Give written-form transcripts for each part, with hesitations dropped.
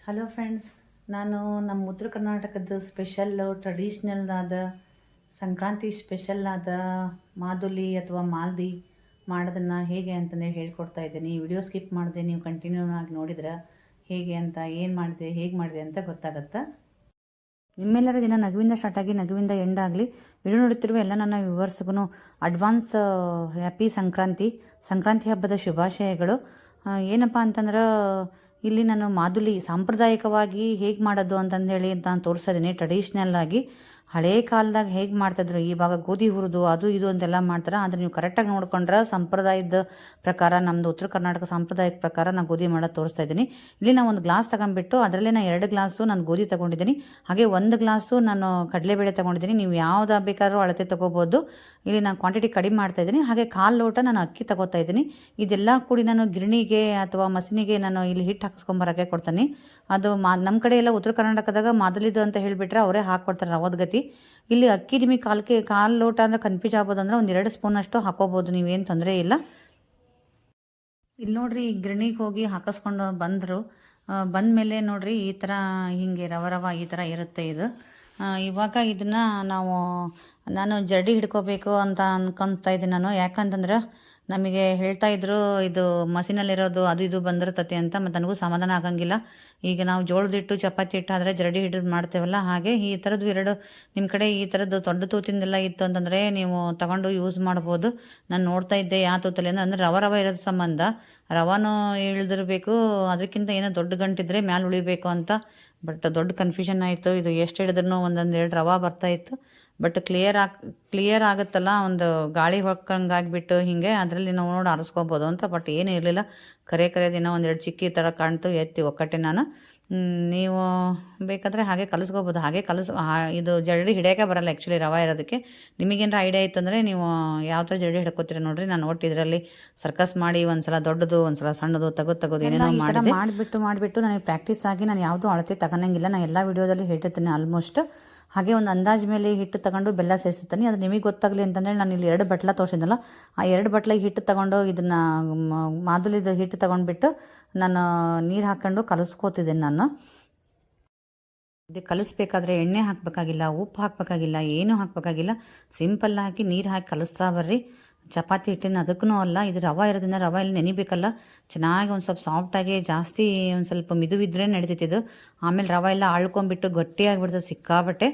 Hello friends, ನಾನು ನಮ್ಮ ಉತ್ತರ ಕರ್ನಾಟಕದ ಟ್ರೆಡಿಷ್ನಲ್ ಆದ ಸಂಕ್ರಾಂತಿ ಸ್ಪೆಷಲ್ ಆದ ಮಾದುಲಿ ಅಥವಾ ಮಾಲ್ದಿ ಮಾಡೋದನ್ನು ಹೇಗೆ ಅಂತಂದೇಳಿ ಹೇಳ್ಕೊಡ್ತಾ ಇದ್ದೀನಿ. ಈ ವಿಡಿಯೋ ಸ್ಕಿಪ್ ಮಾಡಿದೆ ನೀವು ಕಂಟಿನ್ಯೂ ಆಗಿ ನೋಡಿದ್ರೆ ಹೇಗೆ ಅಂತ, ಏನು ಮಾಡಿದೆ, ಹೇಗೆ ಮಾಡಿದೆ ಅಂತ ಗೊತ್ತಾಗುತ್ತೆ. ನಿಮ್ಮೆಲ್ಲರ ದಿನ ನಗುವಿಂದ ಸ್ಟಾರ್ಟ್ ಆಗಿ ನಗುವಿಂದ ಎಂಡ್ ಆಗಲಿ. ವಿಡಿಯೋ ನೋಡುತ್ತಿರುವ ಎಲ್ಲ ನನ್ನ ವ್ಯೂವರ್ಸ್ಗೂ ಅಡ್ವಾನ್ಸ್ ಹ್ಯಾಪಿ ಸಂಕ್ರಾಂತಿ ಹಬ್ಬದ ಶುಭಾಶಯಗಳು. ಏನಪ್ಪ ಅಂತಂದ್ರೆ ಇಲ್ಲಿ ನಾನು ಮಾದುಲಿ ಸಾಂಪ್ರದಾಯಿಕವಾಗಿ ಹೇಗೆ ಮಾಡೋದು ಅಂತಂದೇಳಿ ನಾನು ತೋರಿಸಿದ್ದೀನಿ. ಟ್ರೆಡಿಷ್ನಲ್ ಆಗಿ ಹಳೇ ಕಾಲದಾಗ ಹೇಗೆ ಮಾಡ್ತಾಯಿದ್ರು, ಇವಾಗ ಗೋಧಿ ಹುರಿದು ಅದು ಇದು ಅಂತೆಲ್ಲ ಮಾಡ್ತಾರೆ. ಆದರೆ ನೀವು ಕರೆಕ್ಟಾಗಿ ನೋಡ್ಕೊಂಡ್ರೆ ಸಂಪ್ರದಾಯದ ಪ್ರಕಾರ, ನಮ್ಮದು ಉತ್ತರ ಕರ್ನಾಟಕ ಸಾಂಪ್ರದಾಯಿಕ ಪ್ರಕಾರ ನಾನು ಗೋಧಿ ಮಾಡೋದು ತೋರಿಸ್ತಾ ಇದ್ದೀನಿ. ಇಲ್ಲಿ ನಾನು ಒಂದು ಗ್ಲಾಸ್ ತಗೊಂಡ್ಬಿಟ್ಟು ಅದರಲ್ಲೇ ನಾನು 2 ಗ್ಲಾಸು ನಾನು ಗೋಧಿ ತೊಗೊಂಡಿದ್ದೀನಿ. ಹಾಗೆ 1 ಗ್ಲಾಸು ನಾನು ಕಡಲೆಬೇಳೆ ತೊಗೊಂಡಿದ್ದೀನಿ. ನೀವು ಯಾವ್ದು ಬೇಕಾದ್ರೂ ಅಳತೆ ತೊಗೋಬೋದು. ಇಲ್ಲಿ ನಾನು ಕ್ವಾಂಟಿಟಿ ಕಡಿಮೆ ಮಾಡ್ತಾಯಿದ್ದೀನಿ. ಹಾಗೆ 1/4 ಲೋಟ ನಾನು ಅಕ್ಕಿ ತೊಗೋತಾ ಇದ್ದೀನಿ. ಇದೆಲ್ಲ ಕೂಡಿ ನಾನು ಗಿರಣಿಗೆ ಅಥವಾ ಮಸಿನಿಗೆ ನಾನು ಇಲ್ಲಿ ಹಿಟ್ಟು ಹಾಕಿಸ್ಕೊಂಬರೋಕ್ಕೆ ಕೊಡ್ತೀನಿ. ಅದು ನಮ್ಮ ಕಡೆ ಎಲ್ಲ ಉತ್ತರ ಕರ್ನಾಟಕದಾಗ ಮಾದುಲಿದು ಅಂತ ಹೇಳಿಬಿಟ್ರೆ ಅವರೇ ಹಾಕ್ಕೊಡ್ತಾರೆ ರವದ ಗತಿ. ಇಲ್ಲಿ ಅಕ್ಕಿ ನಿಮಗೆ 1/4 ಲೋಟ ಅಂದರೆ ಕನ್ಫ್ಯೂಸ್ ಆಗ್ಬೋದು, ಅಂದರೆ ಒಂದು 2 ಸ್ಪೂನಷ್ಟು ಹಾಕೋಬೋದು, ನೀವೇನು ತೊಂದರೆ ಇಲ್ಲ. ಇಲ್ಲಿ ನೋಡಿರಿ, ಗಿರಣಿಗೆ ಹೋಗಿ ಹಾಕಿಸ್ಕೊಂಡು ಬಂದಮೇಲೆ ನೋಡಿರಿ ಈ ಥರ ಹೀಗೆ ರವ ಈ ಥರ ಇರುತ್ತೆ ಇದು. ಇವಾಗ ಇದನ್ನು ನಾನು ಜರಡಿ ಹಿಡ್ಕೋಬೇಕು ಅಂತ ಅನ್ಕೊತಾ ಇದ್ದೀನಿ ನಾನು. ಯಾಕಂತಂದ್ರೆ ನಮಗೆ ಹೇಳ್ತಾಯಿದ್ರು ಇದು ಮಸಿನಲ್ಲಿರೋದು ಅದು ಇದು ಬಂದಿರ್ತತಿ ಅಂತ, ಮತ್ತು ನನಗೂ ಸಮಾಧಾನ ಆಗಂಗಿಲ್ಲ. ಈಗ ನಾವು ಜೋಳದ ಹಿಟ್ಟು ಚಪಾತಿ ಹಿಟ್ಟು ಆದರೆ ಜರಡಿ ಹಿಡಿದು ಮಾಡ್ತೇವಲ್ಲ, ಹಾಗೆ ಈ ಥರದ್ದು 2 ನಿಮ್ಮ ಕಡೆ ಈ ಥರದ್ದು ದೊಡ್ಡ ತೂತಿಂದೆಲ್ಲ ಇತ್ತು ಅಂತಂದರೆ ನೀವು ತಗೊಂಡು ಯೂಸ್ ಮಾಡ್ಬೋದು. ನಾನು ನೋಡ್ತಾ ಇದ್ದೆ ಯಾವ ತೂತಲ್ಲಿ ಅಂದರೆ ರವ ಇರೋದು ಸಂಬಂಧ ರವಾನೂ ಇಳಿದಿರಬೇಕು, ಅದಕ್ಕಿಂತ ಏನೋ ದೊಡ್ಡ ಗಂಟಿದ್ರೆ ಮ್ಯಾಲೆ ಉಳಿಬೇಕು ಅಂತ. ಬಟ್ ದೊಡ್ಡ ಕನ್ಫ್ಯೂಷನ್ ಆಯಿತು. ಇದು ಎಷ್ಟು ಹಿಡಿದ್ರೂ 1-2 ರವೆ ಬರ್ತಾಯಿತ್ತು. ಬಟ್ ಕ್ಲಿಯರ್ ಆಗುತ್ತಲ್ಲ, ಒಂದು ಗಾಳಿ ಹೊಕ್ಕಂಗಾಗಿಬಿಟ್ಟು ಹೀಗೆ ಅದರಲ್ಲಿ ನಾವು ನೋಡಿ ಆರಿಸ್ಕೋಬೋದು ಅಂತ. ಬಟ್ ಏನೂ ಇರಲಿಲ್ಲ, ಕರೆ ದಿನ 1-2 ಚಿಕ್ಕಿ ಥರ ಕಾಣ್ತು, ಎತ್ತಿ ಒಕ್ಕಟ್ಟೆ ನಾನು. ನೀವು ಬೇಕಾದರೆ ಹಾಗೆ ಕಲಿಸ್ಕೋಬೋದು. ಹಾಗೆ ಇದು ಜರಡಿ ಹಿಡಿಯೋಕೆ ಬರಲ್ಲ ಆ್ಯಕ್ಚುಲಿ ರವೆ ಇರೋದಕ್ಕೆ. ನಿಮಗೇನಾರ ಐಡಿಯಾ ಇತ್ತಂದರೆ ನೀವು ಯಾವ ಥರ ಜರಡಿ ಹಿಡ್ಕೋತೀರ ನೋಡಿರಿ. ನಾನು ಒಟ್ಟು ಇದರಲ್ಲಿ ಸರ್ಕಸ್ ಮಾಡಿ ಒಂದು ಸಲ ದೊಡ್ಡದು, ಒಂದು ಸಲ ಸಣ್ಣದು ತೆಗೋದು ಏನೇನೋ ಮಾಡಿಬಿಟ್ಟು ನನಗೆ ಪ್ರಾಕ್ಟೀಸ್ ಆಗಿ ನಾನು ಯಾವುದೂ ಅಳತೆ ತಗೊಳಂಗಿಲ್ಲ. ನಾನು ಎಲ್ಲ ವಿಡಿಯೋದಲ್ಲಿ ಹೇಳಿರ್ತೀನಿ ಆಲ್ಮೋಸ್ಟ್. ಹಾಗೆ ಒಂದು ಅಂದಾಜು ಮೇಲೆ ಹಿಟ್ಟು ತಗೊಂಡು ಬೆಲ್ಲ ಸೇರಿಸ್ತೀನಿ. ಅದು ನಿಮಗೆ ಗೊತ್ತಾಗಲಿ ಅಂತಂದೇಳಿ ನಾನು ಇಲ್ಲಿ 2 ಬಟ್ಲ ತೋರಿಸಿದ್ನಲ್ಲ, ಆ 2 ಬಟ್ಲಿಗೆ ಹಿಟ್ಟು ತಗೊಂಡು ಇದನ್ನು ಮಾದುಲಿದ ಹಿಟ್ಟು ತಗೊಂಡ್ಬಿಟ್ಟು ನಾನು ನೀರು ಹಾಕ್ಕೊಂಡು ಕಲಿಸ್ಕೋತಿದ್ದೀನಿ ನಾನು. ಇದು ಕಲಿಸ್ಬೇಕಾದ್ರೆ ಎಣ್ಣೆ ಹಾಕಬೇಕಾಗಿಲ್ಲ, ಉಪ್ಪು ಹಾಕಬೇಕಾಗಿಲ್ಲ, ಏನೂ ಹಾಕಬೇಕಾಗಿಲ್ಲ. ಸಿಂಪಲ್ ಹಾಕಿ ನೀರು ಹಾಕಿ ಕಲಿಸ್ತಾ ಬರ್ರಿ. ಚಪಾತಿ ಹಿಟ್ಟಿನ ಅದಕ್ಕೂ ಅಲ್ಲ, ಇದು ರವೆ ಇರೋದ್ರಿಂದ ರವೆ ಇಲ್ಲಿ ನೆನಿಬೇಕಲ್ಲ, ಚೆನ್ನಾಗಿ ಒಂದು ಸ್ವಲ್ಪ ಸಾಫ್ಟಾಗಿ ಜಾಸ್ತಿ ಒಂದು ಸ್ವಲ್ಪ ಮಿದುವಿದ್ರೆ ನಡೀತಿದ್ದು. ಆಮೇಲೆ ರವೆ ಎಲ್ಲ ಅಳ್ಕೊಂಬಿಟ್ಟು ಗಟ್ಟಿಯಾಗಿಬಿಡ್ತದೆ ಸಿಕ್ಕಾಬಟ್ಟೆ.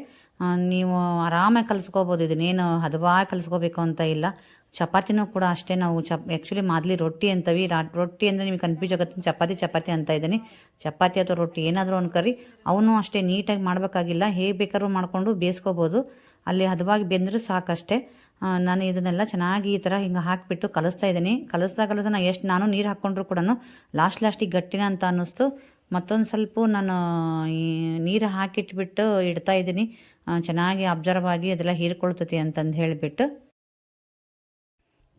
ನೀವು ಆರಾಮಾಗಿ ಕಲಿಸ್ಕೋಬೋದು. ಇದನ್ನೇನು ಹದವಾಗಿ ಕಲಿಸ್ಕೋಬೇಕು ಅಂತ ಇಲ್ಲ. ಚಪಾತಿನೂ ಕೂಡ ಅಷ್ಟೇ. ನಾವು ಆ್ಯಕ್ಚುಲಿ ಮಾದಲಿ ರೊಟ್ಟಿ ಅಂತವಿ. ರೊಟ್ಟಿ ಅಂದರೆ ನಿಮಗೆ ಕನ್ಫ್ಯೂಸ್ ಆಗುತ್ತೆ. ಚಪಾತಿ ಅಂತ ಇದ್ದೀನಿ. ಚಪಾತಿ ಅಥವಾ ರೊಟ್ಟಿ ಏನಾದರೂ ಒಂದು ಕರಿ, ಅವನು ಅಷ್ಟೇ ನೀಟಾಗಿ ಮಾಡಬೇಕಾಗಿಲ್ಲ. ಹೇಗೆ ಬೇಕಾದ್ರೂ ಮಾಡಿಕೊಂಡು ಬೇಯಿಸ್ಕೋಬೋದು. ಅಲ್ಲಿ ಹದವಾಗಿ ಬೆಂದರೆ ಸಾಕಷ್ಟೇ. ನಾನು ಇದನ್ನೆಲ್ಲ ಚೆನ್ನಾಗಿ ಈ ಥರ ಹಿಂಗೆ ಹಾಕಿಬಿಟ್ಟು ಕಲಿಸ್ತಾ ಇದ್ದೀನಿ. ಕಲಿಸ್ತಾ ನಾನು ನೀರು ಹಾಕ್ಕೊಂಡ್ರು ಕೂಡ ಲಾಸ್ಟಿಗೆ ಗಟ್ಟಿನ ಅಂತ ಅನ್ನಿಸ್ತು. ಮತ್ತೊಂದು ಸ್ವಲ್ಪ ನಾನು ಈ ನೀರು ಹಾಕಿಟ್ಬಿಟ್ಟು ಇಡ್ತಾ ಇದ್ದೀನಿ, ಚೆನ್ನಾಗಿ ಅಬ್ಸರ್ವ್ ಆಗಿ ಅದೆಲ್ಲ ಹೀರ್ಕೊಳ್ತತಿ ಅಂತಂದು ಹೇಳಿಬಿಟ್ಟು.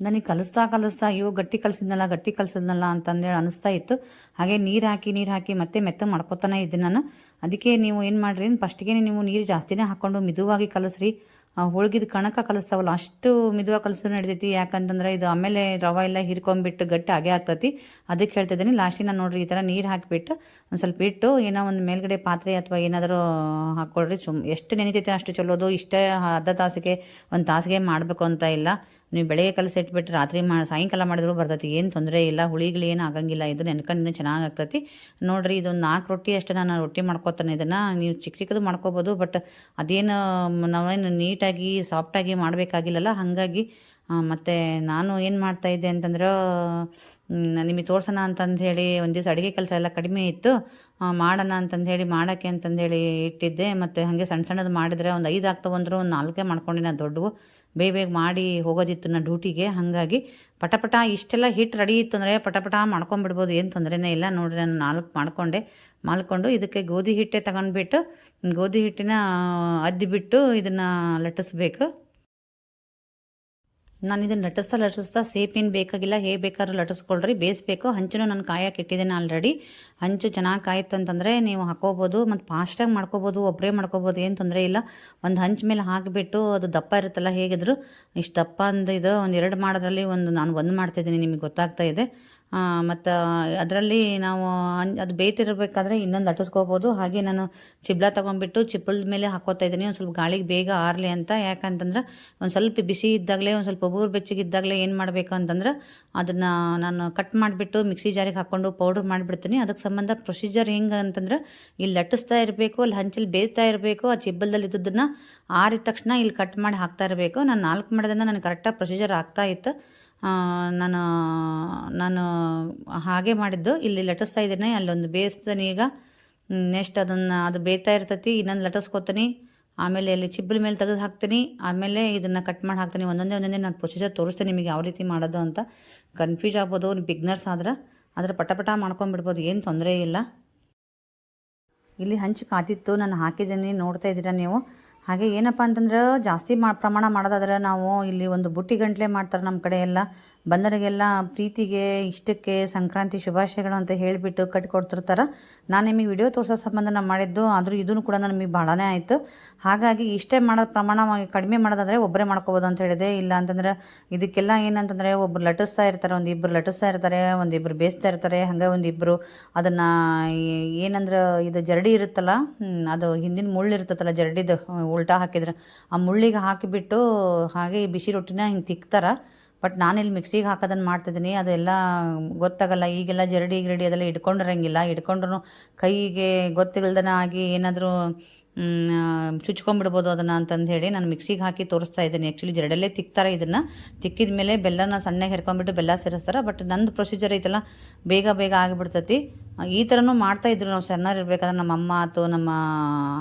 ನನಗೆ ಕಲಿಸ್ತಾ ಅಯ್ಯೋ ಗಟ್ಟಿ ಕಲಿಸಿದ್ನಲ್ಲ ಅಂತಂದೇಳಿ ಅನಿಸ್ತಾ ಇತ್ತು. ಹಾಗೆ ನೀರು ಹಾಕಿ ಮತ್ತೆ ಮೆತ್ತ ಮಾಡ್ಕೊತಾನೆ ಇದ್ದೀನಿ ನಾನು. ಅದಕ್ಕೆ ನೀವು ಏನು ಮಾಡಿರಿ, ಫಸ್ಟಿಗೆ ನೀವು ನೀರು ಜಾಸ್ತಿನೇ ಹಾಕ್ಕೊಂಡು ಮಿದುವಾಗಿ ಕಲಿಸ್ರಿ. ಹೋಳ್ಗಿದ ಕಣಕ ಕಲಿಸ್ತಾವಲ್ಲ ಅಷ್ಟು ಮಿದುವಾಗಿ ಕಲಿಸಿದ್ರೆ ನಡಿತೈತಿ. ಯಾಕಂತಂದ್ರೆ ಇದು ಆಮೇಲೆ ರವೆ ಎಲ್ಲ ಹಿರ್ಕೊಂಬಿಟ್ಟು ಗಟ್ಟಿ ಆಗೇ ಆಗ್ತೈತಿ. ಅದಕ್ಕೆ ಹೇಳ್ತಿದ್ದೀನಿ. ಲಾಸ್ಟಿಗೆ ನಾನು ನೋಡಿರಿ ಈ ಥರ ನೀರು ಹಾಕಿಬಿಟ್ಟು ಒಂದು ಸ್ವಲ್ಪ ಇಟ್ಟು ಏನೋ ಒಂದು ಮೇಲ್ಗಡೆ ಪಾತ್ರೆ ಅಥವಾ ಏನಾದರೂ ಹಾಕ್ಕೊಳ್ರಿ. ಎಷ್ಟು ನೆನಿತೈತೆ ಅಷ್ಟು ಚಲೋದು. ಇಷ್ಟೇ ಅರ್ಧ ತಾಸಿಗೆ 1 ತಾಸಿಗೆ ಮಾಡಬೇಕು ಅಂತ ಇಲ್ಲ. ನೀವು ಬೆಳಗ್ಗೆ ಕಲಸಿಟ್ಬಿಟ್ಟು ರಾತ್ರಿ ಸಾಯಂಕಾಲ ಮಾಡಿದ್ರು ಬರ್ತೈತಿ, ಏನು ತೊಂದರೆ ಇಲ್ಲ. ಹುಳಿಗಳು ಏನು ಆಗಂಗಿಲ್ಲ. ಇದು ನೆನ್ಕೊಂಡು ಚೆನ್ನಾಗಿ ಆಗ್ತೈತಿ ನೋಡಿರಿ. ಇದೊಂದು 4 ರೊಟ್ಟಿ ಅಷ್ಟೇ ನಾನು ರೊಟ್ಟಿ ಮಾಡ್ಕೊತಾನೆ. ಇದನ್ನು ನೀವು ಚಿಕ್ಕದು ಮಾಡ್ಕೋಬೋದು. ಬಟ್ ಅದೇನು ನಾವೇನು ನೀಟಾಗಿ ಸಾಫ್ಟಾಗಿ ಮಾಡಬೇಕಾಗಿಲ್ಲಲ್ಲ, ಹಾಗಾಗಿ. ಮತ್ತು ನಾನು ಏನು ಮಾಡ್ತಾಯಿದ್ದೆ ಅಂತಂದ್ರೆ ನಿಮಗೆ ತೋರ್ಸೋಣ ಅಂತಂದು ಹೇಳಿ ಒಂದು ದಿವಸ ಅಡುಗೆ ಕೆಲಸ ಎಲ್ಲ ಕಡಿಮೆ ಇತ್ತು, ಮಾಡೋಣ ಅಂತಂದು ಮಾಡೋಕ್ಕೆ ಅಂತಂದೇಳಿ ಇಟ್ಟಿದ್ದೆ. ಮತ್ತು ಹಾಗೆ ಸಣ್ಣದು ಮಾಡಿದರೆ ಒಂದು 5 ಆಗ್ತಾವಂದ್ರೆ ಒಂದು 4 ಮಾಡ್ಕೊಂಡಿನ ದೊಡ್ಡವು ಬೇಗ ಮಾಡಿ ಹೋಗೋದಿತ್ತು ನಾನು ಡ್ಯೂಟಿಗೆ. ಹಾಗಾಗಿ ಪಟ ಇಷ್ಟೆಲ್ಲ ಹಿಟ್ಟು ರೆಡಿ ಇತ್ತು ಅಂದರೆ ಪಟ ಮಾಡ್ಕೊಂಬಿಡ್ಬೋದು, ಏನು ತೊಂದರೆನೇ ಇಲ್ಲ. ನೋಡಿರಿ ನಾನು 4 ಮಾಡ್ಕೊಂಡು ಇದಕ್ಕೆ ಗೋಧಿ ಹಿಟ್ಟೆ ತಗೊಂಡ್ಬಿಟ್ಟು ಗೋಧಿ ಹಿಟ್ಟಿನ ಅದ್ದಿಬಿಟ್ಟು ಇದನ್ನು ಲಟ್ಟಿಸ್ಬೇಕು. ನಾನು ಇದನ್ನು ಲಟ್ಟಿಸ್ತಾ ಸೇಪೇನು ಬೇಕಾಗಿಲ್ಲ, ಹೇಗೆ ಬೇಕಾದ್ರೂ ಲಟ್ಟಿಸ್ಕೊಳ್ರಿ. ಬೇಯಿಸ್ಬೇಕು. ಹಂಚು ನಾನು ಕಾಯಕ್ಕೆ ಇಟ್ಟಿದ್ದೇನೆ ಆಲ್ರೆಡಿ. ಹಂಚು ಚೆನ್ನಾಗಿ ಕಾಯಿತು ಅಂತಂದರೆ ನೀವು ಹಾಕೋಬೋದು, ಮತ್ತು ಫಾಸ್ಟಾಗಿ ಮಾಡ್ಕೋಬೋದು, ಒಬ್ಬರೇ ಮಾಡ್ಕೋಬೋದು, ಏನು ತೊಂದರೆ ಇಲ್ಲ. ಒಂದು ಹಂಚು ಮೇಲೆ ಹಾಕಿಬಿಟ್ಟು ಅದು ದಪ್ಪ ಇರುತ್ತಲ್ಲ, ಹೇಗಿದ್ರು ಇಷ್ಟು ದಪ್ಪ ಇದು ಒಂದು 2 ಮಾಡೋದ್ರಲ್ಲಿ ನಾನು 1 ಮಾಡ್ತಾಯಿದ್ದೀನಿ, ನಿಮಗೆ ಗೊತ್ತಾಗ್ತಾ ಇದೆ. ಮತ್ತು ಅದರಲ್ಲಿ ನಾವು ಅದು ಬೇಯ್ತಿರಬೇಕಾದ್ರೆ ಇನ್ನೊಂದು ಲಟ್ಟಿಸ್ಕೋಬೋದು. ಹಾಗೆ ನಾನು ಚಿಬ್ಲ ತೊಗೊಂಡ್ಬಿಟ್ಟು ಚಿಪ್ಪದ ಮೇಲೆ ಹಾಕ್ಕೋತಾ ಇದ್ದೀನಿ, ಒಂದು ಸ್ವಲ್ಪ ಗಾಳಿಗೆ ಬೇಗ ಆರಲಿ ಅಂತ. ಯಾಕಂತಂದ್ರೆ ಒಂದು ಸ್ವಲ್ಪ ಬಿಸಿ ಇದ್ದಾಗಲೇ, ಒಂದು ಸ್ವಲ್ಪ ಉಗುರು ಬೆಚ್ಚಗಿದ್ದಾಗಲೇ ಏನು ಮಾಡಬೇಕು ಅಂತಂದ್ರೆ ಅದನ್ನು ನಾನು ಕಟ್ ಮಾಡಿಬಿಟ್ಟು ಮಿಕ್ಸಿ ಜಾರಿಗೆ ಹಾಕ್ಕೊಂಡು ಪೌಡ್ರ್ ಮಾಡಿಬಿಡ್ತೀನಿ. ಅದಕ್ಕೆ ಸಂಬಂಧ ಪ್ರೊಸೀಜರ್ ಹೆಂಗೆ ಅಂತಂದ್ರೆ, ಇಲ್ಲಿ ಲಟ್ಟಿಸ್ತಾ ಇರಬೇಕು, ಅಲ್ಲಿ ಹಂಚಲ್ಲಿ ಬೇಯ್ತಾ ಇರಬೇಕು, ಆ ಚಿಬ್ಬಲ್ದಲ್ಲಿ ಇದ್ದದನ್ನು ಆರಿದ ತಕ್ಷಣ ಇಲ್ಲಿ ಕಟ್ ಮಾಡಿ ಹಾಕ್ತಾ ಇರಬೇಕು. ನಾನು 4 ಮಾಡೋದ್ರಿಂದ ನನಗೆ ಕರೆಕ್ಟಾಗಿ ಪ್ರೊಸೀಜರ್ ಆಗ್ತಾ ಇತ್ತು. ನಾನು ನಾನು ಹಾಗೆ ಮಾಡಿದ್ದು. ಇಲ್ಲಿ ಲಟ್ಟಿಸ್ತಾ ಇದ್ದೀನಿ, ಅಲ್ಲೊಂದು ಬೇಯಿಸ್ತೀನಿ. ಈಗ ನೆಕ್ಸ್ಟ್ ಅದು ಬೇಯ್ತಾ ಇರ್ತೈತಿ, ಇನ್ನೊಂದು ಲಟ್ಟಿಸ್ಕೊತೀನಿ, ಆಮೇಲೆ ಅಲ್ಲಿ ಚಿಬ್ಬಲ ಮೇಲೆ ತೆಗೆದು ಹಾಕ್ತೀನಿ, ಆಮೇಲೆ ಇದನ್ನು ಕಟ್ ಮಾಡಿ ಹಾಕ್ತೀನಿ. ಒಂದೊಂದೇ ನಾನು ಪ್ರೊಸೀಜರ್ ತೋರಿಸ್ತೀನಿ ನಿಮಗೆ ಯಾವ ರೀತಿ ಮಾಡೋದು ಅಂತ. ಕನ್ಫ್ಯೂಸ್ ಆಗ್ಬೋದು ಬಿಗ್ನರ್ಸ್ ಆದರೆ ಪಟ ಮಾಡ್ಕೊಂಬಿಡ್ಬೋದು, ಏನು ತೊಂದರೆ ಇಲ್ಲ. ಇಲ್ಲಿ ಹಂಚು ಕಾತಿತ್ತು, ನಾನು ಹಾಕಿದ್ದೀನಿ, ನೋಡ್ತಾ ಇದ್ದೀರಾ ನೀವು. ಹಾಗೆ ಏನಪ್ಪ ಅಂತಂದ್ರೆ ಜಾಸ್ತಿ ಪ್ರಮಾಣ ಮಾಡೋದಾದ್ರೆ ನಾವು ಇಲ್ಲಿ ಒಂದು ಬುಟ್ಟಿ ಗಂಟ್ಲೆ ಮಾಡ್ತಾರೆ ನಮ್ಮ ಕಡೆ ಎಲ್ಲ. ಬಂದವರಿಗೆಲ್ಲ ಪ್ರೀತಿಗೆ ಇಷ್ಟಕ್ಕೆ ಸಂಕ್ರಾಂತಿ ಶುಭಾಶಯಗಳು ಅಂತ ಹೇಳಿಬಿಟ್ಟು ಕಟ್ಟಿಕೊಡ್ತಿರ್ತಾರೆ. ನಾನು ನಿಮಗೆ ವಿಡಿಯೋ ತೋರಿಸೋ ಸಂಬಂಧ ನಾನು ಮಾಡಿದ್ದು, ಆದರೂ ಇದೂ ಕೂಡ ನಮಗೆ ಭಾಳನೇ ಆಯಿತು. ಹಾಗಾಗಿ ಇಷ್ಟೇ ಮಾಡೋದು ಪ್ರಮಾಣ ಕಡಿಮೆ ಮಾಡೋದಾದರೆ ಒಬ್ಬರೇ ಮಾಡ್ಕೋಬೋದು ಅಂತ ಹೇಳಿದೆ. ಇಲ್ಲ ಅಂತಂದ್ರೆ ಇದಕ್ಕೆಲ್ಲ ಏನಂತಂದರೆ ಒಬ್ಬರು ಲಟ್ಟಿಸ್ತಾ ಇರ್ತಾರೆ, ಒಂದಿಬ್ಬರು ಲಟ್ಟಿಸ್ತಾ ಇರ್ತಾರೆ, ಒಂದಿಬ್ಬರು ಬೇಯಿಸ್ತಾ ಇರ್ತಾರೆ. ಹಾಗೆ ಒಂದಿಬ್ಬರು ಅದನ್ನು ಏನಂದ್ರೆ ಇದು ಜರಡಿ ಇರುತ್ತಲ್ಲ, ಅದು ಹಿಂದಿನ ಮುಳ್ಳು ಇರ್ತತ್ತಲ್ಲ ಜರಡಿದು, ಉಲ್ಟಾ ಹಾಕಿದ್ರೆ ಆ ಮುಳ್ಳಿಗೆ ಹಾಕಿಬಿಟ್ಟು ಹಾಗೆ ಬಿಸಿ ರೊಟ್ಟಿನ ಹಿಂಗೆ ತಿಕ್ತಾರೆ. ಬಟ್ ನಾನಿಲ್ಲಿ ಮಿಕ್ಸಿಗೆ ಹಾಕೋದನ್ನು ಮಾಡ್ತಿದ್ದೀನಿ. ಅದೆಲ್ಲ ಗೊತ್ತಾಗಲ್ಲ, ಈಗೆಲ್ಲ ಜರಡಿ ಗಿರಡಿ ಅದೆಲ್ಲ ಇಟ್ಕೊಂಡಿರಂಗಿಲ್ಲ. ಇಟ್ಕೊಂಡ್ರು ಕೈಗೆ ಗೊತ್ತಿಲ್ದನ ಆಗಿ ಏನಾದರೂ ಚುಚ್ಕೊಂಡ್ಬಿಡ್ಬೋದು ಅದನ್ನು ಅಂತಂದು ಹೇಳಿ ನಾನು ಮಿಕ್ಸಿಗೆ ಹಾಕಿ ತೋರಿಸ್ತಾ ಇದ್ದೀನಿ. ಆ್ಯಕ್ಚುಲಿ ಜರಡಲ್ಲೇ ತಿಕ್ತಾರೆ. ಇದನ್ನು ತಿಕ್ಕಿದ ಮೇಲೆ ಬೆಲ್ಲನ ಸಣ್ಣಗೆ ಹೆರ್ಕೊಂಡ್ಬಿಟ್ಟು ಬೆಲ್ಲ ಸೇರಿಸ್ತಾರೆ. ಬಟ್ ನಂದು ಪ್ರೊಸೀಜರ್ ಐತಲ್ಲ, ಬೇಗ ಆಗಿಬಿಡ್ತೈತಿ. ಈ ಥರನೂ ಮಾಡ್ತಾಯಿದ್ರು ನಾವು ಸಣ್ಣರಿರ್ಬೇಕಾದ್ರೆ. ನಮ್ಮ ಅಮ್ಮ ಆಯ್ತು,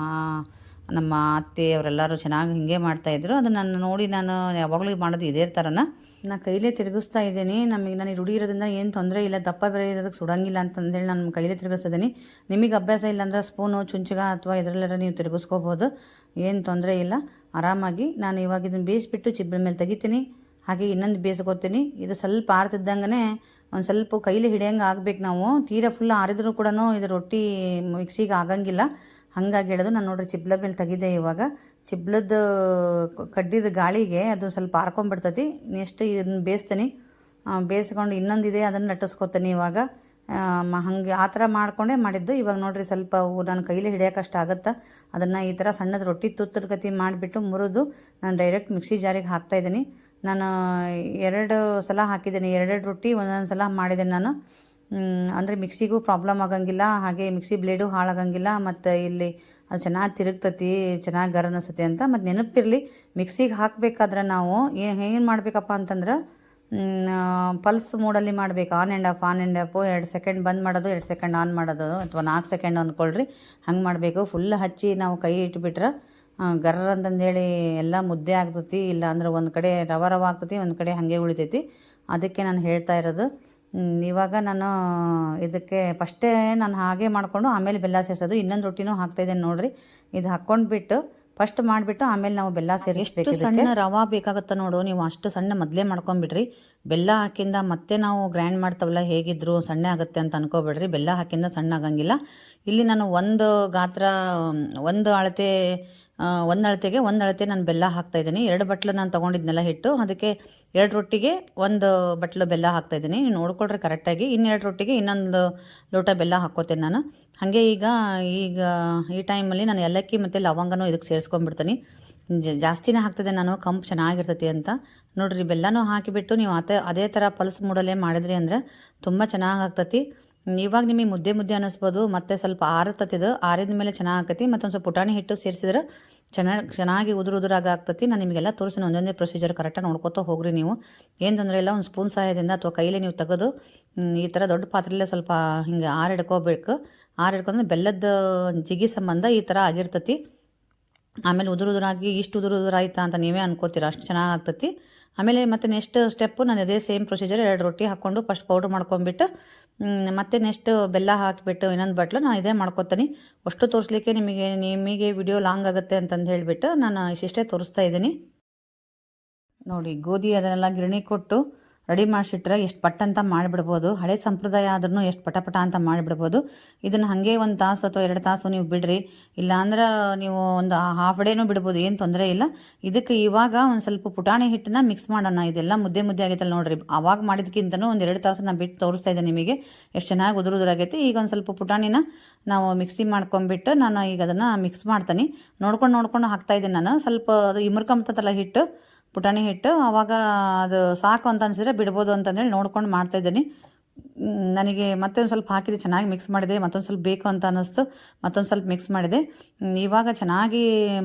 ನಮ್ಮ ಅತ್ತೆ ಅವರೆಲ್ಲರೂ ಚೆನ್ನಾಗಿ ಹೀಗೆ ಮಾಡ್ತಾಯಿದ್ರು. ಅದನ್ನು ನೋಡಿ ನಾನು ಯಾವಾಗಲೂ ಮಾಡೋದು ಇದೇ ಥರನ. ನಾನು ಕೈಲೇ ತಿರುಗಿಸ್ತಾ ಇದ್ದೀನಿ. ನನಗೆ ರೂಢಿ ಇರೋದ್ರಿಂದ ಏನು ತೊಂದರೆ ಇಲ್ಲ. ದಪ್ಪ ಬೇರೆ ಇರೋದಕ್ಕೆ ಸುಡಂಗಿಲ್ಲ ಅಂತಂದೇಳಿ ನಾನು ಕೈಲೇ ತಿರುಗಿಸ್ತಿದ್ದೀನಿ. ನಿಮಗೆ ಅಭ್ಯಾಸ ಇಲ್ಲಾಂದ್ರೆ ಸ್ಪೂನು, ಚುಂಚಗ ಅಥವಾ ಇದರಲ್ಲೆಲ್ಲ ನೀವು ತಿರುಗಿಸ್ಕೋಬೋದು, ಏನು ತೊಂದರೆ ಇಲ್ಲ. ಆರಾಮಾಗಿ ನಾನು ಇವಾಗ ಇದನ್ನು ಬೇಯಿಸ್ಬಿಟ್ಟು ಚಿಬ್ಬರ ಮೇಲೆ ತೆಗಿತೀನಿ. ಹಾಗೆ ಇನ್ನೊಂದು ಬೇಯಿಸ್ಕೊತೀನಿ. ಇದು ಸ್ವಲ್ಪ ಆರ್ತಿದ್ದಂಗೆ ಒಂದು ಸ್ವಲ್ಪ ಕೈಲಿ ಹಿಡಿಯಂಗೆ ಆಗಬೇಕು. ನಾವು ತೀರಾ ಫುಲ್ ಆರಿದ್ರೂ ಕೂಡ ಇದು ರೊಟ್ಟಿ ಮಿಕ್ಸಿಗೆ ಆಗಂಗಿಲ್ಲ. ಹಾಗಾಗಿ ಹೇಳೋದು. ನಾನು ನೋಡ್ರಿ ಚಿಬ್ಲ ಮೇಲೆ ತೆಗಿದೆ. ಇವಾಗ ಚಿಬ್ಲದ್ದು ಕಡ್ಡಿದ ಗಾಳಿಗೆ ಅದು ಸ್ವಲ್ಪ ಆರ್ಕೊಂಡ್ಬಿಡ್ತೈತಿ. ನೆಕ್ಸ್ಟ್ ಇದನ್ನು ಬೇಯಿಸ್ತೀನಿ. ಬೇಯಿಸ್ಕೊಂಡು ಇನ್ನೊಂದಿದೆ, ಅದನ್ನು ಲಟ್ಟಿಸ್ಕೊತೀನಿ. ಇವಾಗ ಹಾಗೆ ಆ ಥರ ಮಾಡಿಕೊಂಡೇ ಮಾಡಿದ್ದು. ಇವಾಗ ನೋಡಿರಿ ಸ್ವಲ್ಪ ನಾನು ಕೈಲಿ ಹಿಡಿಯೋಕ್ಕಷ್ಟು ಆಗುತ್ತೆ. ಅದನ್ನು ಈ ಥರ ಸಣ್ಣದ ರೊಟ್ಟಿ ತುತ್ತದ ಗತಿ ಮಾಡಿಬಿಟ್ಟು ಮುರಿದು ನಾನು ಡೈರೆಕ್ಟ್ ಮಿಕ್ಸಿ ಜಾರಿಗೆ ಹಾಕ್ತಾಯಿದ್ದೀನಿ. ನಾನು 2 ಸಲ ಹಾಕಿದ್ದೀನಿ, 2 ರೊಟ್ಟಿ ಒಂದೊಂದು ಸಲ ಮಾಡಿದ್ದೀನಿ ನಾನು. ಅಂದರೆ ಮಿಕ್ಸಿಗೂ ಪ್ರಾಬ್ಲಮ್ ಆಗಂಗಿಲ್ಲ, ಹಾಗೆ ಮಿಕ್ಸಿ ಬ್ಲೇಡು ಹಾಳಾಗಂಗಿಲ್ಲ. ಮತ್ತು ಇಲ್ಲಿ ಅದು ಚೆನ್ನಾಗಿ ತಿರುಗ್ತತಿ, ಚೆನ್ನಾಗಿ ಗರ ಅನಿಸ್ತತಿ ಅಂತ. ಮತ್ತು ನೆನಪಿರಲಿ, ಮಿಕ್ಸಿಗೆ ಹಾಕಬೇಕಾದ್ರೆ ನಾವು ಏನು ಮಾಡಬೇಕಪ್ಪ ಅಂತಂದ್ರೆ ಪಲ್ಸ್ ಮೋಡಲ್ಲಿ ಮಾಡಬೇಕು. ಆನ್ ಆ್ಯಂಡ್ ಆಫ್ 2 ಸೆಕೆಂಡ್ ಬಂದ್ ಮಾಡೋದು, 2 ಸೆಕೆಂಡ್ ಆನ್ ಮಾಡೋದು, ಅಥವಾ 4 ಸೆಕೆಂಡ್ ಅಂದ್ಕೊಳ್ರಿ, ಹಂಗೆ ಮಾಡಬೇಕು. ಫುಲ್ ಹಚ್ಚಿ ನಾವು ಕೈ ಇಟ್ಬಿಟ್ರೆ ಗರ್ರ ಅಂತಂದೇಳಿ ಎಲ್ಲ ಮುದ್ದೆ ಆಗ್ತತಿ. ಇಲ್ಲ ಅಂದ್ರೆ ಒಂದು ಕಡೆ ರವ ಆಗ್ತತಿ, ಒಂದು ಕಡೆ ಹಾಗೆ ಉಳಿತೈತಿ. ಅದಕ್ಕೆ ನಾನು ಹೇಳ್ತಾ ಇರೋದು. ಇವಾಗ ನಾನು ಇದಕ್ಕೆ ಫಸ್ಟೇ ನಾನು ಹಾಗೆ ಮಾಡಿಕೊಂಡು ಆಮೇಲೆ ಬೆಲ್ಲ ಸೇರಿಸೋದು. ಇನ್ನೊಂದು ರೊಟ್ಟಿನೂ ಹಾಕ್ತಾಯಿದ್ದೇನೆ ನೋಡಿರಿ. ಇದು ಹಾಕ್ಕೊಂಡ್ಬಿಟ್ಟು ಫಸ್ಟ್ ಮಾಡಿಬಿಟ್ಟು ಆಮೇಲೆ ನಾವು ಬೆಲ್ಲ ಸೇರಿಸ್ಬೇಕು. ಸಣ್ಣ ರವೆ ಬೇಕಾಗುತ್ತೆ ನೋಡು, ನೀವು ಅಷ್ಟು ಸಣ್ಣ ಮೊದಲೇ ಮಾಡ್ಕೊಂಬಿಡ್ರಿ. ಬೆಲ್ಲ ಹಾಕಿಂದ ಮತ್ತೆ ನಾವು ಗ್ರೈಂಡ್ ಮಾಡ್ತಾವಲ್ಲ, ಹೇಗಿದ್ರು ಸಣ್ಣ ಆಗುತ್ತೆ ಅಂತ ಅನ್ಕೋಬೇಡ್ರಿ. ಬೆಲ್ಲ ಹಾಕಿಂದ ಸಣ್ಣ ಆಗಂಗಿಲ್ಲ. ಇಲ್ಲಿ ನಾನು ಒಂದು ಅಳತೆಗೆ 1 ಅಳತೆ ನಾನು ಬೆಲ್ಲ ಹಾಕ್ತಾಯಿದ್ದೀನಿ. 2 ಬಟ್ಲು ನಾನು ತೊಗೊಂಡಿದ್ನೆಲ್ಲ ಹಿಟ್ಟು, ಅದಕ್ಕೆ 2 ರೊಟ್ಟಿಗೆ 1 ಬಟ್ಲು ಬೆಲ್ಲ ಹಾಕ್ತಾಯಿದ್ದೀನಿ. ನೀವು ನೋಡ್ಕೊಳ್ರಿ ಕರೆಕ್ಟಾಗಿ. 2 ರೊಟ್ಟಿಗೆ ಇನ್ನೊಂದು ಲೋಟ ಬೆಲ್ಲ ಹಾಕ್ಕೋತೇನೆ ನಾನು. ಹಾಗೆ ಈಗ ಈ ಟೈಮಲ್ಲಿ ನಾನು ಏಲಕ್ಕಿ ಮತ್ತು ಲವಂಗನೂ ಇದಕ್ಕೆ ಸೇರಿಸ್ಕೊಂಡ್ಬಿಡ್ತೀನಿ. ಜಾಸ್ತಿನೇ ಹಾಕ್ತಿದ್ದೆ ನಾನು, ಕಂಪು ಚೆನ್ನಾಗಿರ್ತೈತಿ ಅಂತ. ನೋಡಿರಿ, ಬೆಲ್ಲನೂ ಹಾಕಿಬಿಟ್ಟು ನೀವು ಅದೇ ಥರ ಪಲ್ಸ್ ಮೂಡಲ್ಲೇ ಮಾಡಿದ್ರಿ ಅಂದರೆ ತುಂಬ ಚೆನ್ನಾಗಿ ಆಗ್ತತಿ. ಇವಾಗ ನಿಮಗೆ ಮುದ್ದೆ ಅನ್ನಿಸ್ಬೋದು. ಮತ್ತು ಸ್ವಲ್ಪ ಆರತ್ತತಿದು, ಆರಿದ ಮೇಲೆ ಚೆನ್ನಾಗಿ ಆಕತಿ. ಮತ್ತೊಂದು ಸ್ವಲ್ಪ ಪುಟಾಣಿ ಹಿಟ್ಟು ಸೇರಿಸಿದ್ರೆ ಚೆನ್ನಾಗಿ ಉದುರಾಗ ಆಗ್ತತಿ. ನಾನು ನಿಮಗೆಲ್ಲ ತೋರಿಸಿನ ಒಂದೊಂದೇ ಪ್ರೊಸೀಜರ್ ಕರೆಕ್ಟಾಗಿ ನೋಡ್ಕೊತಾ ಹೋಗ್ರಿ ನೀವು, ಏನು ತೊಂದರೆ ಇಲ್ಲ. ಒಂದು ಸ್ಪೂನ್ ಸಹಾಯದಿಂದ ಅಥವಾ ಕೈಲೇ ನೀವು ತೆಗೆದು ಈ ಥರ ದೊಡ್ಡ ಪಾತ್ರೆಯಲ್ಲೇ ಸ್ವಲ್ಪ ಹಿಂಗೆ ಆರಿಡ್ಕೋಬೇಕು. ಆರಿಡ್ಕೊಂಡ್ರೆ ಬೆಲ್ಲದ ಜಿಗಿ ಸಂಬಂಧ ಈ ಥರ ಆಗಿರ್ತತಿ. ಆಮೇಲೆ ಉದುರಾಗಿ ಇಷ್ಟು ಉದುರಾಯ್ತಾ ಅಂತ ನೀವೇ ಅನ್ಕೋತೀರ, ಅಷ್ಟು ಚೆನ್ನಾಗಿ ಆಗ್ತತಿ. ಆಮೇಲೆ ಮತ್ತೆ ನೆಕ್ಸ್ಟ್ ಸ್ಟೆಪ್ಪು ನಾನು ಅದೇ ಸೇಮ್ ಪ್ರೊಸೀಜರ್ 2 ರೊಟ್ಟಿ ಹಾಕ್ಕೊಂಡು ಫಸ್ಟ್ ಪೌಡ್ರ್ ಮಾಡ್ಕೊಂಬಿಟ್ಟು ಮತ್ತು ನೆಕ್ಸ್ಟ್ ಬೆಲ್ಲ ಹಾಕಿಬಿಟ್ಟು ಇನ್ನೊಂದು ಬಟ್ಲು ನಾನು ಇದೇ ಮಾಡ್ಕೊತೀನಿ. ಅಷ್ಟು ತೋರಿಸ್ಲಿಕ್ಕೆ ನಿಮಗೆ ವಿಡಿಯೋ ಲಾಂಗ್ ಆಗುತ್ತೆ ಅಂತಂದು ಹೇಳಿಬಿಟ್ಟು ನಾನು ಇಷ್ಟೇ ತೋರಿಸ್ತಾ ಇದ್ದೀನಿ. ನೋಡಿ, ಗೋಧಿ ಅದನ್ನೆಲ್ಲ ಗಿರಣಿ ಕೊಟ್ಟು ರೆಡಿ ಮಾಡಿಸಿಟ್ರೆ ಎಷ್ಟು ಪಟ್ ಅಂತ ಮಾಡಿಬಿಡ್ಬೋದು. ಹಳೆ ಸಂಪ್ರದಾಯ ಆದ್ರೂ ಎಷ್ಟು ಪಟ ಅಂತ ಮಾಡಿಬಿಡ್ಬೋದು. ಇದನ್ನು ಹಾಗೆ 1 ತಾಸು ಅಥವಾ 2 ತಾಸು ನೀವು ಬಿಡ್ರಿ, ಇಲ್ಲಾಂದ್ರೆ ನೀವು ಒಂದು ಹಾಫ್ ಡೇನೂ ಬಿಡ್ಬೋದು, ಏನು ತೊಂದರೆ ಇಲ್ಲ. ಇದಕ್ಕೆ ಇವಾಗ ಒಂದು ಸ್ವಲ್ಪ ಪುಟಾಣಿ ಹಿಟ್ಟನ್ನ ಮಿಕ್ಸ್ ಮಾಡೋಣ. ಇದೆಲ್ಲ ಮುದ್ದೆ ಆಗೈತಲ್ಲ ನೋಡಿರಿ, ಆವಾಗ ಮಾಡಿದ್ಕಿಂತನೂ ಒಂದು 2 ತಾಸು ನಾನು ಬಿಟ್ಟು ತೋರಿಸ್ತಾ ಇದ್ದೆ ನಿಮಗೆ ಎಷ್ಟು ಚೆನ್ನಾಗಿ ಉದುರುದುರಾಗೈತಿ. ಈಗ ಒಂದು ಸ್ವಲ್ಪ ಪುಟಾಣಿನ ನಾವು ಮಿಕ್ಸಿ ಮಾಡ್ಕೊಂಬಿಟ್ಟು ನಾನು ಈಗ ಅದನ್ನು ಮಿಕ್ಸ್ ಮಾಡ್ತೀನಿ. ನೋಡ್ಕೊಂಡು ಹಾಕ್ತಾಯಿದ್ದೀನಿ ನಾನು. ಸ್ವಲ್ಪ ಅದು ಇಮರ್ಕೊಂಬತ್ತಲ್ಲ ಹಿಟ್ಟು, ಪುಟಾಣಿ ಹಿಟ್ಟು, ಆವಾಗ ಅದು ಸಾಕು ಅಂತ ಅನಿಸಿದ್ರೆ ಬಿಡ್ಬೋದು ಅಂತಂದೇಳಿ ನೋಡ್ಕೊಂಡು ಮಾಡ್ತಾಯಿದ್ದೀನಿ. ನನಗೆ ಮತ್ತೊಂದು ಸ್ವಲ್ಪ ಹಾಕಿದೆ, ಚೆನ್ನಾಗಿ ಮಿಕ್ಸ್ ಮಾಡಿದೆ. ಮತ್ತೊಂದು ಸ್ವಲ್ಪ ಬೇಕು ಅಂತ ಅನ್ನಿಸ್ತು, ಮತ್ತೊಂದು ಸ್ವಲ್ಪ ಮಿಕ್ಸ್ ಮಾಡಿದೆ. ಇವಾಗ ಚೆನ್ನಾಗಿ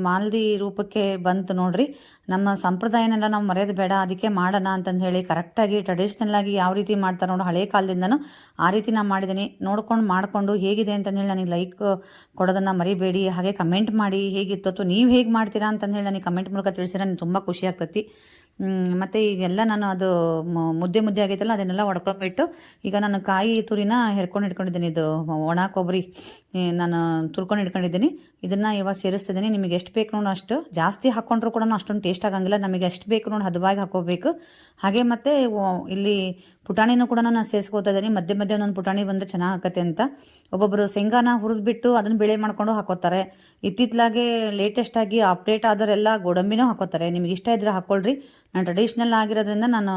ಮಾಲ್ದಿ ರೂಪಕ್ಕೆ ಬಂತು ನೋಡ್ರಿ. ನಮ್ಮ ಸಂಪ್ರದಾಯನೆಲ್ಲ ನಾವು ಮರೆಯೋದು ಬೇಡ, ಅದಕ್ಕೆ ಮಾಡೋಣ ಅಂತಂದು ಹೇಳಿ ಕರೆಕ್ಟಾಗಿ ಟ್ರೆಡಿಷ್ನಲ್ಲಾಗಿ ಯಾವ ರೀತಿ ಮಾಡ್ತಾರೆ ನೋಡು ಹಳೆ ಕಾಲದಿಂದನೂ ಆ ರೀತಿ ನಾನು ಮಾಡಿದ್ದೀನಿ. ಮಾಡಿಕೊಂಡು ಹೇಗಿದೆ ಅಂತಂದೇಳಿ ನನಗೆ ಲೈಕ್ ಕೊಡೋದನ್ನು ಮರಿಬೇಡಿ. ಹಾಗೆ ಕಮೆಂಟ್ ಮಾಡಿ ಹೇಗಿತ್ತು ಅಥವಾ ನೀವು ಹೇಗೆ ಮಾಡ್ತೀರಾ ಅಂತಂದೇಳಿ ನನಗೆ ಕಮೆಂಟ್ ಮೂಲಕ ತಿಳಿಸಿದ್ರೆ ನನಗೆ ತುಂಬ ಖುಷಿ ಆಗ್ತೈತಿ. ಮತ್ತು ಈಗೆಲ್ಲ ನಾನು ಅದು ಮುದ್ದೆ ಆಗೈತಲ್ಲ ಅದನ್ನೆಲ್ಲ ಹೊಡ್ಕೊಂಬಿಟ್ಟು ಈಗ ನಾನು ಕಾಯಿ ತುರಿನ ಇಟ್ಕೊಂಡಿದ್ದೀನಿ. ಇದು ಒಣ ಕೊಬ್ಬರಿ ನಾನು ತುರ್ಕೊಂಡು ಇಟ್ಕೊಂಡಿದ್ದೀನಿ. ಇದನ್ನು ಇವಾಗ ಸೇರಿಸ್ತಿದ್ದೀನಿ. ನಿಮಗೆ ಎಷ್ಟು ಬೇಕು ನೋಡಿ ಅಷ್ಟು, ಜಾಸ್ತಿ ಹಾಕ್ಕೊಂಡ್ರೂ ಕೂಡ ಅಷ್ಟೊಂದು ಟೇಸ್ಟ್ ಆಗಂಗಿಲ್ಲ. ನಮಗೆ ಎಷ್ಟು ಬೇಕು ನೋಡಿ ಹದವಾಗಿ ಹಾಕೋಬೇಕು. ಹಾಗೆ ಮತ್ತು ಇಲ್ಲಿ ಪುಟಾಣಿನೂ ಕೂಡ ನಾನು ಸೇರಿಸ್ಕೋತಾ ಇದ್ದೀನಿ. ಮಧ್ಯೆ ಒಂದೊಂದು ಪುಟಾಣಿ ಬಂದರೆ ಚೆನ್ನಾಗಿ ಆಕತ್ತೆ ಅಂತ. ಒಬ್ಬೊಬ್ಬರು ಶೇಂಗಾನ ಹುರಿದ್ಬಿಟ್ಟು ಅದನ್ನು ಬೇಳೆ ಮಾಡ್ಕೊಂಡು ಹಾಕೋತಾರೆ. ಇತ್ತಿತ್ತಲಾಗೆ ಲೇಟೆಸ್ಟಾಗಿ ಅಪ್ಡೇಟ್ ಆದವರೆಲ್ಲ ಗೋಡಂಬಿನೂ ಹಾಕೋತಾರೆ. ನಿಮಗೆ ಇಷ್ಟ ಇದ್ದರೆ ಹಾಕ್ಕೊಳ್ರಿ. ನಾನು ಟ್ರೆಡಿಷ್ನಲ್ ಆಗಿರೋದ್ರಿಂದ ನಾನು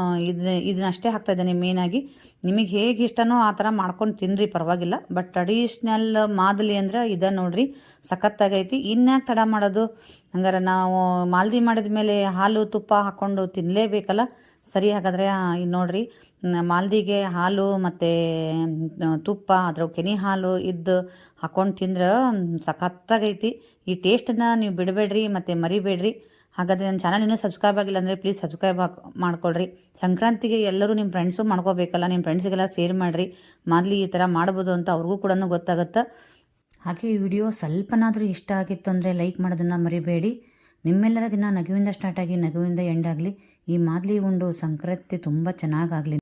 ಇದನ್ನಷ್ಟೇ ಹಾಕ್ತಾಯಿದ್ದೀನಿ ಮೇಯ್ನಾಗಿ. ನಿಮಗೆ ಹೇಗೆ ಇಷ್ಟನೋ ಆ ಥರ ಮಾಡ್ಕೊಂಡು ತಿನ್ನಿರಿ, ಪರವಾಗಿಲ್ಲ. ಬಟ್ ಟ್ರೆಡಿಷ್ನಲ್ ಮಾದಲಿ ಅಂದರೆ ಇದೆ ನೋಡಿರಿ, ಸಖತ್ತಾಗೈತಿ. ಇನ್ಯಾಕೆ ತಡ ಮಾಡೋದು? ಹಂಗಾರೆ ನಾವು ಮಾಲ್ದಿ ಮಾಡಿದ ಮೇಲೆ ಹಾಲು ತುಪ್ಪ ಹಾಕ್ಕೊಂಡು ತಿನ್ನಲೇಬೇಕಲ್ಲ. ಸರಿ, ಹಾಗಾದರೆ ನೋಡಿರಿ, ಮಾಲ್ದಿಗೆ ಹಾಲು ಮತ್ತು ತುಪ್ಪ, ಅದ್ರ ಕೆನೆ ಹಾಲು ಇದ್ದು ಹಾಕ್ಕೊಂಡು ತಿಂದ್ರೆ ಸಖತ್ತಾಗೈತಿ. ಈ ಟೇಸ್ಟನ್ನು ನೀವು ಬಿಡಬೇಡ್ರಿ ಮತ್ತು ಮರಿಬೇಡ್ರಿ. ಹಾಗಾದರೆ ನನ್ನ ಚಾನಲ್ ಇನ್ನೂ ಸಬ್ಸ್ಕ್ರೈಬ್ ಆಗಿಲ್ಲ ಅಂದರೆ ಪ್ಲೀಸ್ ಸಬ್ಸ್ಕ್ರೈಬ್ ಮಾಡ್ಕೊಳ್ರಿ. ಸಂಕ್ರಾಂತಿಗೆ ಎಲ್ಲರೂ ನಿಮ್ಮ ಫ್ರೆಂಡ್ಸು ಮಾಡ್ಕೋಬೇಕಲ್ಲ, ನಿಮ್ಮ ಫ್ರೆಂಡ್ಸಿಗೆಲ್ಲ ಶೇರ್ ಮಾಡಿರಿ. ಮಾದಲಿ ಈ ಥರ ಮಾಡ್ಬೋದು ಅಂತ ಅವ್ರಿಗೂ ಕೂಡ ಗೊತ್ತಾಗುತ್ತೆ. ಹಾಗೆ ಈ ವಿಡಿಯೋ ಸ್ವಲ್ಪನಾದರೂ ಇಷ್ಟ ಆಗಿತ್ತು ಅಂದರೆ ಲೈಕ್ ಮಾಡೋದನ್ನು ಮರಿಬೇಡಿ. ನಿಮ್ಮೆಲ್ಲರ ದಿನ ನಗುವಿಂದ ಸ್ಟಾರ್ಟ್ ಆಗಿ ನಗುವಿಂದ ಎಂಡ್ ಆಗಲಿ. ಈ ಮಾದಲಿ ಉಂಡು ಸಂಕ್ರಾಂತಿ ತುಂಬ ಚೆನ್ನಾಗಾಗಲಿ.